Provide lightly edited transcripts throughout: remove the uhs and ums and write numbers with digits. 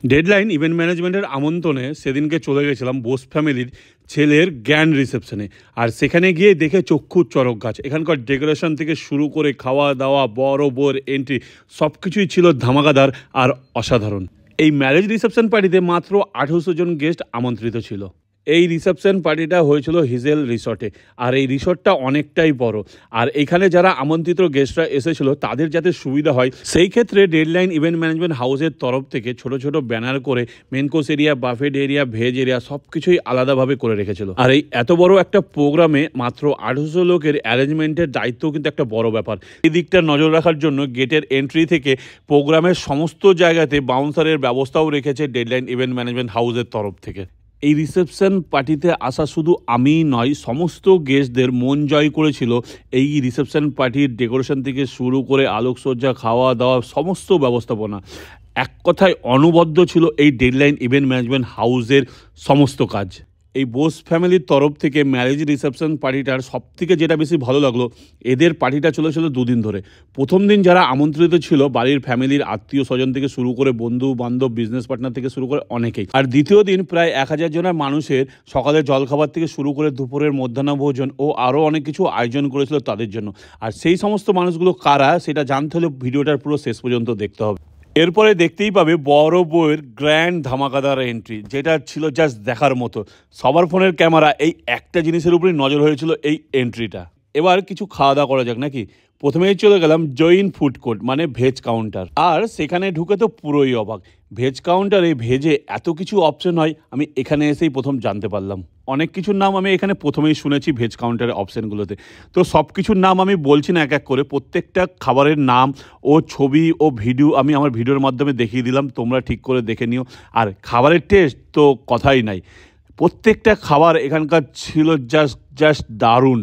Deadline event ম্যানেজমেন্টের আমন্ত্রণে সেদিনকে চলে গেছিলাম বোস ফ্যামিলির ছেলের জ্ঞান রিসেপশনে। আর সেখানে গিয়ে দেখে চক্ষু চড়ক গাছ। এখানকার ডেকোরেশন থেকে শুরু করে খাওয়া দাওয়া, বড় বউয়ের এন্ট্রি, সব কিছুই ছিল ধামাকাদার আর অসাধারণ। এই ম্যারেজ রিসেপশন পার্টিতে মাত্র 1800 জন গেস্ট আমন্ত্রিত ছিল। এই রিসেপশন পার্টিটা হয়েছিল হিজেল রিসর্টে। আর এই রিসর্টটা অনেকটাই বড়। আর এখানে যারা আমন্ত্রিত গেস্টরা এসেছিল তাদের যাতে সুবিধা হয় সেই ক্ষেত্রে ডেডলাইন ইভেন্ট ম্যানেজমেন্ট হাউসের তরফ থেকে ছোট ছোট ব্যানার করে main course area, buffet area, veg area সব কিছুই আলাদাভাবে করে রেখেছিল। আর এই এত বড় একটা প্রোগ্রামে মাত্র 1800 লোকের অ্যারেঞ্জমেন্টের দায়িত্ব কিন্তু একটা বড় ব্যাপার। এই দিকটা নজর রাখার জন্য গেটের এন্ট্রি থেকে প্রোগ্রামের সমস্ত জায়গাতে বাউন্সারের ব্যবস্থাও রেখেছে ডেডলাইন ইভেন্ট ম্যানেজমেন্ট হাউসের তরফ থেকে। এই রিসেপশন পার্টিতে আসা শুধু আমিই নয়, সমস্ত গেস্টদের মন জয় করেছিল এই রিসেপশন পার্টির ডেকোরেশন থেকে শুরু করে আলোকসজ্জা, খাওয়া দাওয়া, সমস্ত ব্যবস্থাপনা। এক কথায় অনবদ্য ছিল এই ডেডলাইন ইভেন্ট ম্যানেজমেন্ট হাউসের সমস্ত কাজ। এই বোস ফ্যামিলির তরফ থেকে ম্যারেজ রিসেপশন পার্টিটার সব থেকে যেটা বেশি ভালো লাগলো, এদের পার্টিটা চলেছিল 2 দিন ধরে। প্রথম দিন যারা আমন্ত্রিত ছিল বাড়ির ফ্যামিলির আত্মীয় স্বজন থেকে শুরু করে বন্ধু বান্ধব, বিজনেস পার্টনার থেকে শুরু করে অনেকেই। আর দ্বিতীয় দিন প্রায় 1000 জনের মানুষের সকালের জলখাবার থেকে শুরু করে দুপুরের মধ্যাহ্নভোজন ও আরও অনেক কিছু আয়োজন করেছিল তাদের জন্য। আর সেই সমস্ত মানুষগুলো কারা সেটা জানতে হলে ভিডিওটার পুরো শেষ পর্যন্ত দেখতে হবে। এরপরে দেখতেই পাবে বড় বউয়ের গ্র্যান্ড ধামাকাদার এন্ট্রি, যেটা ছিল জাস্ট দেখার মতো। সবার ফোনের ক্যামেরা এই একটা জিনিসের উপরই নজর হয়েছিল, এই এন্ট্রিটা। এবার কিছু খাওয়া দাওয়া করা যাক নাকি। প্রথমেই চলে গেলাম জৈন ফুড কোর্ট মানে ভেজ কাউন্টার। আর সেখানে ঢুকে তো পুরোই অবাক। ভেজ কাউন্টারে ভেজে এত কিছু অপশন হয় আমি এখানে এসেই প্রথম জানতে পারলাম। অনেক কিছুর নাম আমি এখানে প্রথমেই শুনেছি ভেজ কাউন্টারের অপশানগুলোতে। তো সব কিছুর নাম আমি বলছি না এক এক করে, প্রত্যেকটা খাবারের নাম ও ছবি ও ভিডিও আমি আমার ভিডিওর মাধ্যমে দেখিয়ে দিলাম, তোমরা ঠিক করে দেখে নিও। আর খাবারের টেস্ট তো কথাই নাই, প্রত্যেকটা খাবার এখানকার ছিল জাস্ট দারুণ।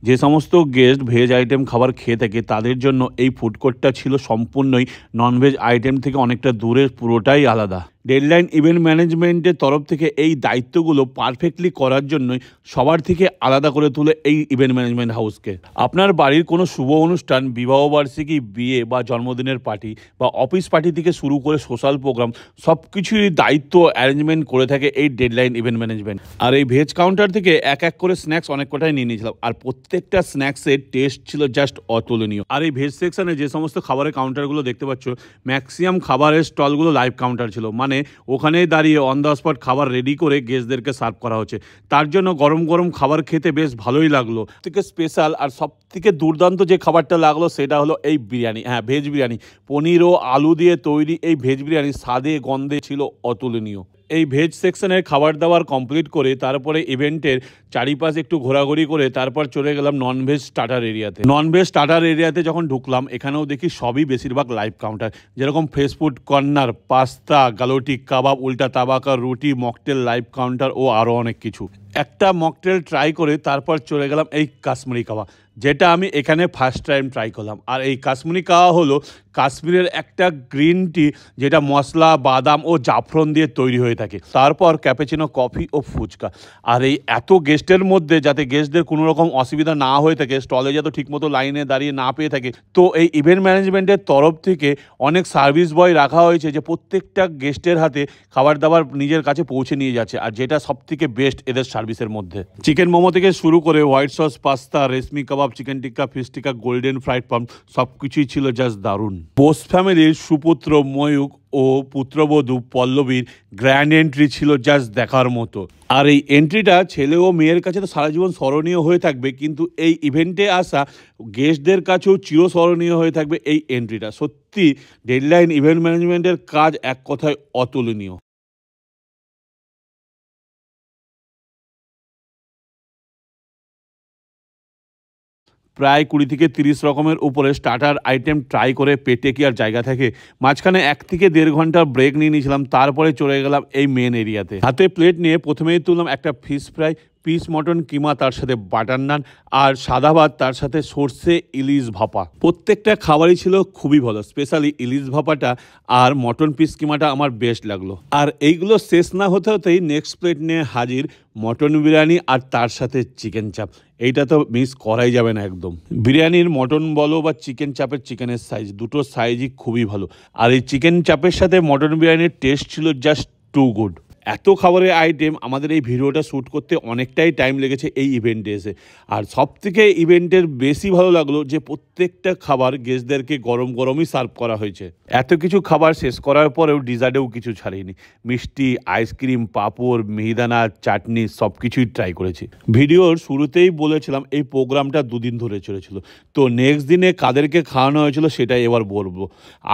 যে সমস্ত গেস্ট ভেজ আইটেম খাবার খেয়ে থাকে তাদের জন্য এই ফুড কোর্টটা ছিল সম্পূর্ণই ননভেজ আইটেম থেকে অনেকটা দূরে, পুরোটাই আলাদা। ডেডলাইন ইভেন্ট ম্যানেজমেন্টের তরফ থেকে এই দায়িত্বগুলো পারফেক্টলি করার জন্যই সবার থেকে আলাদা করে তুলে এই ইভেন্ট ম্যানেজমেন্ট হাউসকে। আপনার বাড়ির কোনো শুভ অনুষ্ঠান, বিবাহবার্ষিকী, বিয়ে বা জন্মদিনের পার্টি বা অফিস পার্টি থেকে শুরু করে সোশ্যাল প্রোগ্রাম সব কিছুরই দায়িত্ব অ্যারেঞ্জমেন্ট করে থাকে এই ডেডলাইন ইভেন্ট ম্যানেজমেন্ট। আর এই ভেজ কাউন্টার থেকে এক এক করে স্ন্যাক্স অনেক কটাই নিয়ে নিয়েছিলাম। আর প্রত্যেকটা স্ন্যাক্সের টেস্ট ছিল জাস্ট অতুলনীয়। আর এই ভেজ সেকশনে যে সমস্ত খাবারের কাউন্টারগুলো দেখতে পাচ্ছ, ম্যাক্সিমাম খাবারের স্টলগুলো লাইভ কাউন্টার ছিল, মানে ওখানেই দাঁড়িয়ে অন দ্য স্পট খাবার রেডি করে গেস্টদেরকে সার্ভ করা হচ্ছে। তার জন্য গরম গরম খাবার খেতে বেশ ভালোই লাগলো। থেকে স্পেশাল আর সব থেকে দুর্দান্ত যে খাবারটা লাগলো সেটা হলো এই বিরিয়ানি। হ্যাঁ, ভেজ বিরিয়ানি। পনির ও আলু দিয়ে তৈরি এই ভেজ বিরিয়ানি স্বাদে গন্ধে ছিল অতুলনীয়। এই ভেজ সেকশনের খাবার দাবার কমপ্লিট করে তারপরে ইভেন্টের চারিপাশে একটু ঘোরাঘুরি করে তারপর চলে গেলাম ননভেজ স্টার্টার এরিয়াতে। ননভেজ স্টার্টার এরিয়াতে যখন ঢুকলাম এখানেও দেখি সবই বেশিরভাগ লাইভ কাউন্টার, যেরকম ফ্রেশ ফুড কর্নার, পাস্তা, গালোটি কাবাব, উল্টা তাবাকা, রুটি, মকটেল লাইভ কাউন্টার ও আরও অনেক কিছু। একটা মকটেল ট্রাই করে তারপর চলে গেলাম এই কাশ্মীরি কাওয়া, যেটা আমি এখানে ফার্স্ট টাইম ট্রাই করলাম। আর এই কাশ্মীরি কাওয়া হলো কাশ্মীরের একটা গ্রিন টি, যেটা মশলা, বাদাম ও জাফরান দিয়ে তৈরি হয়ে থাকে। তারপর ক্যাপুচিনো, কফি ও ফুচকা। আর এই এত গেস্টের মধ্যে যাতে গেস্টদের কোনো রকম অসুবিধা না হয়ে থাকে, স্টলে যাতে ঠিকমতো লাইনে দাঁড়িয়ে না পেয়ে থাকে, তো এই ইভেন্ট ম্যানেজমেন্টের তরফ থেকে অনেক সার্ভিস বয় রাখা হয়েছে যে প্রত্যেকটা গেস্টের হাতে খাবার দাবার নিজের কাছে পৌঁছে নিয়ে যাচ্ছে। আর যেটা সব থেকে বেস্ট এদের সার্ভিসের মধ্যে, চিকেন মোমো থেকে শুরু করে হোয়াইট সস পাস্তা, রেশমি কাবাব, চিকেন টিক্কা, ফিশ টিক্কা, গোল্ডেন ফ্রাইড পাম্প সব কিছুই ছিল জাস্ট দারুণ। বোস ফ্যামিলির সুপুত্র ময়ূক ও পুত্রবধূ পল্লবীর গ্র্যান্ড এন্ট্রি ছিল জাস্ট দেখার মতো। আর এই এন্ট্রিটা ছেলে ও মেয়ের কাছে তো সারা জীবন স্মরণীয় হয়ে থাকবে, কিন্তু এই ইভেন্টে আসা গেস্টদের কাছেও চিরস্মরণীয় হয়ে থাকবে এই এন্ট্রিটা। সত্যি ডেডলাইন ইভেন্ট ম্যানেজমেন্টের কাজ এক কথায় অতুলনীয়। প্রায় 20 থেকে 30 রকমের উপরে স্টার্টার আইটেম ট্রাই করে পেটে কি আর জায়গা থাকে। মাঝখানে 1 থেকে 1.5 ঘন্টার ব্রেক নিয়ে নিয়েছিলাম, তারপরে চলে গেলাম এই মেন এরিয়াতে। হাতে প্লেট নিয়ে প্রথমেই তুললাম একটা ফিশ ফ্রাই, পিস মটন কিমা, তার সাথে বাটার নান, আর সাদা ভাত, তার সাথে সর্ষে ইলিশ ভাপা। প্রত্যেকটা খাবারই ছিল খুবই ভালো, স্পেশালি ইলিশ ভাপাটা আর মটন পিস কিমাটা আমার বেস্ট লাগলো। আর এইগুলো শেষ না হতে হতেই নেক্সট প্লেট নিয়ে হাজির মটন বিরিয়ানি আর তার সাথে চিকেন চাপ। এইটা তো মিস করাই যাবে না একদম। বিরিয়ানির মটন বলো বা চিকেন চাপের চিকেনের সাইজ, দুটো সাইজই খুবই ভালো। আর এই চিকেন চাপের সাথে মটন বিরিয়ানির টেস্ট ছিল জাস্ট টু গুড। এত খাবারের আইটেম, আমাদের এই ভিডিওটা শ্যুট করতে অনেকটাই টাইম লেগেছে এই ইভেন্টে এসে। আর সবথেকে ইভেন্টের বেশি ভালো লাগলো যে প্রত্যেকটা খাবার গেস্টদেরকে গরম গরমই সার্ভ করা হয়েছে। এত কিছু খাবার শেষ করার পরেও ডিজার্টেও কিছু ছাড়িনি। মিষ্টি, আইসক্রিম, পাঁপড়, মিহিদানা, চাটনি সব কিছুই ট্রাই করেছি। ভিডিওর শুরুতেই বলেছিলাম এই প্রোগ্রামটা 2 দিন ধরে চলেছিল। তো নেক্সট দিনে কাদেরকে খাওয়ানো হয়েছিল সেটাই এবার বলবো।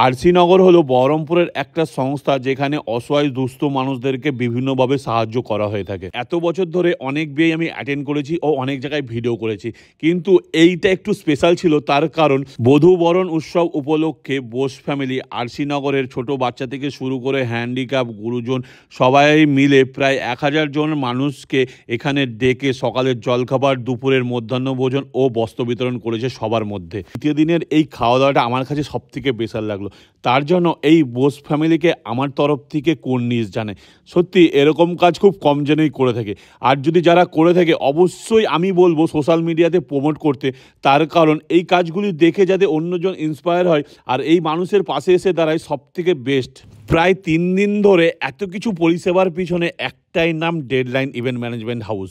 আরসি নগর হলো বহরমপুরের একটা সংস্থা যেখানে অসহায় দুস্থ মানুষদেরকে বিভিন্নভাবে সাহায্য করা হয়ে থাকে। এত বছর ধরে অনেক বিয়ে আমি অ্যাটেন্ড করেছি ও অনেক জায়গায় ভিডিও করেছি, কিন্তু এইটা একটু স্পেশাল ছিল। তার কারণ বধূ বরণ উৎসব উপলক্ষে বোস ফ্যামিলি আরসি নগরের ছোট বাচ্চা থেকে শুরু করে হ্যান্ডিক্যাপ, গুরুজন সবাই মিলে প্রায় 1000 জন মানুষকে এখানে ডেকে সকালের জলখাবার, দুপুরের মধ্যাহ্ন ভোজন ও বস্ত্র বিতরণ করেছে সবার মধ্যে। দ্বিতীয় দিনের এই খাওয়া দাওয়াটা আমার কাছে সব থেকে স্পেশাল লাগলো। তার জন্য এই বোস ফ্যামিলিকে আমার তরফ থেকে কুর্নিশ জানাই। সত্যি এরকম কাজ খুব কম জনেই করে থাকে। আর যদি যারা করে থাকে অবশ্যই আমি বলবো সোশ্যাল মিডিয়াতে প্রমোট করতে। তার কারণ এই কাজগুলি দেখে যাতে অন্যজন ইন্সপায়ার হয় আর এই মানুষের পাশে এসে দাঁড়ায়, সব থেকে বেস্ট। প্রায় 3 দিন ধরে এত কিছু পরিষেবার পিছনে একটাই নাম, ডেডলাইন ইভেন্ট ম্যানেজমেন্ট হাউস।